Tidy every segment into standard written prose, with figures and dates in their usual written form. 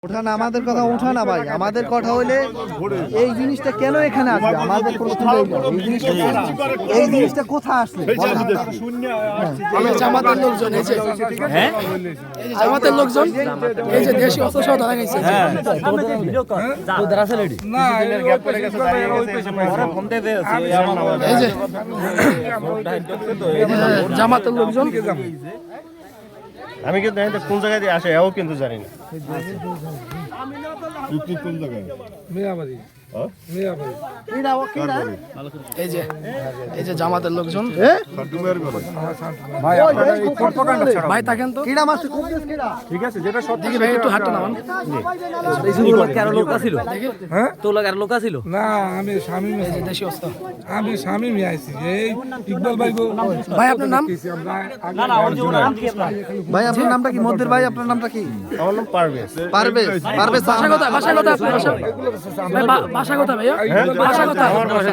ওঠান আমাদের কথা ওঠা না ভাই, আমাদের কথা হইলে এই জিনিসটা কেন এখানে আসবে আমাদের প্রশ্ন এই জিনিসটা কোথায় আসলে জামাতের লোকজন এই যে হ্যাঁ এই যে জামাতের লোকজন এই যে দেশি অস্ত্র সহ ধরা গেছে হ্যাঁ তোদের আছে লেডি না গ্যাপ পড়ে গেছে দাঁড়িয়ে গেছে ওরা ফোন দিতে আছে এই যে জামাতের লোকজন আমি কিন্তু জানি না কোন জায়গা দিয়ে আসে এও কিন্তু জানি না কোন জায়গায় মিয়াবাড়ি এই যে জামাতের লোকজন ভাই থাকেন তো কিরা মারছে খুব বেশ কিরা ঠিক আছে যেটা সব দেখি ভাই একটু হাতটা নামান কারো লোক আছিল হ্যাঁ তো লাগার লোক আছিল না আমি স্বামী এই যে দেশি অস্ত্র আমি স্বামী মিয়া আইছি এই ইকবাল ভাই গো ভাই আপনার নাম ভাই আপনার নামটা কি মধ্যের ভাই আপনার নামটা কি আমার নাম পারভেজ পারভেজ পারভেজ ভাষা কথা আপনার ভাষা ভাষা কথা ভাইয়া ভাষা কথা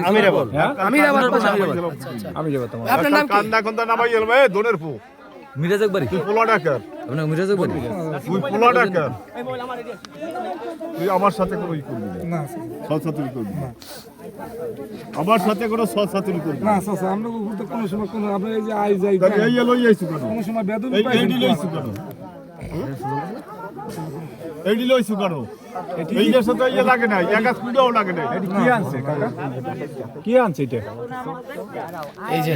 আমি রে বল আমি আবার ভাষা আমি যাব তোমার আপনার নাম কি কান্দা কোনটা নামাই এলবে দনের ফু মিরাজ একবারই তুই পোলা ডাকার আপনার মিরাজ একবারই তুই পোলা ডাকার তুই আমার সাথে কোনো ই করবি না সৎসাতুরি করবি না আমার সাথে কোনো সৎসাতুরি করবি না আচ্ছা আমরা বলতে কোনো সময় কোনো আপনি এই যে আই যাই এই লই আইছি কোনো সময় বেদন পাইছি এই লইছি কেন এই লইছি কেন এই যে সাথে ইয়ে লাগে না একা কুড়াও লাগে না কি আনছে কাকা কি আনছে এটা এই যে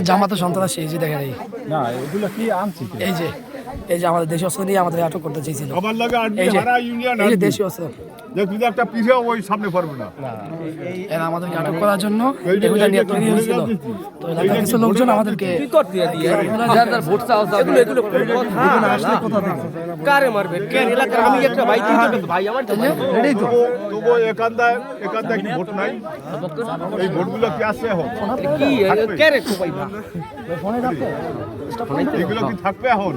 জামাতের সন্ত্রাসী এই যে দেখেন এই না এগুলো কি আনছে এই যে আমাদের দেশি অস্ত্র নিয়ে আমাদের আটক করতে চেয়েছিল আমার লাগে আর্মি এই যে হারা ইউনিয়ন এই যে দেশি অস্ত্র দেখবি একটা পিছেও ওই সামনে পারবে না এরা আমাদেরকে আটক করার জন্য এগুলা নিয়ে তৈরি হয়েছিল তো এলাকার কিছু লোকজন আমাদেরকে যার ভোট চাও এগুলো এগুলো কারে মারবে কেন এলাকার আমি একটা ভাই তিনজন ভাই আমার তো রেডি তো তবু একান্দায় কি ভোট নাই এই ভোটগুলো কি আছে এখন কি কে রে কোপাইবা এগুলো কি থাকবে এখন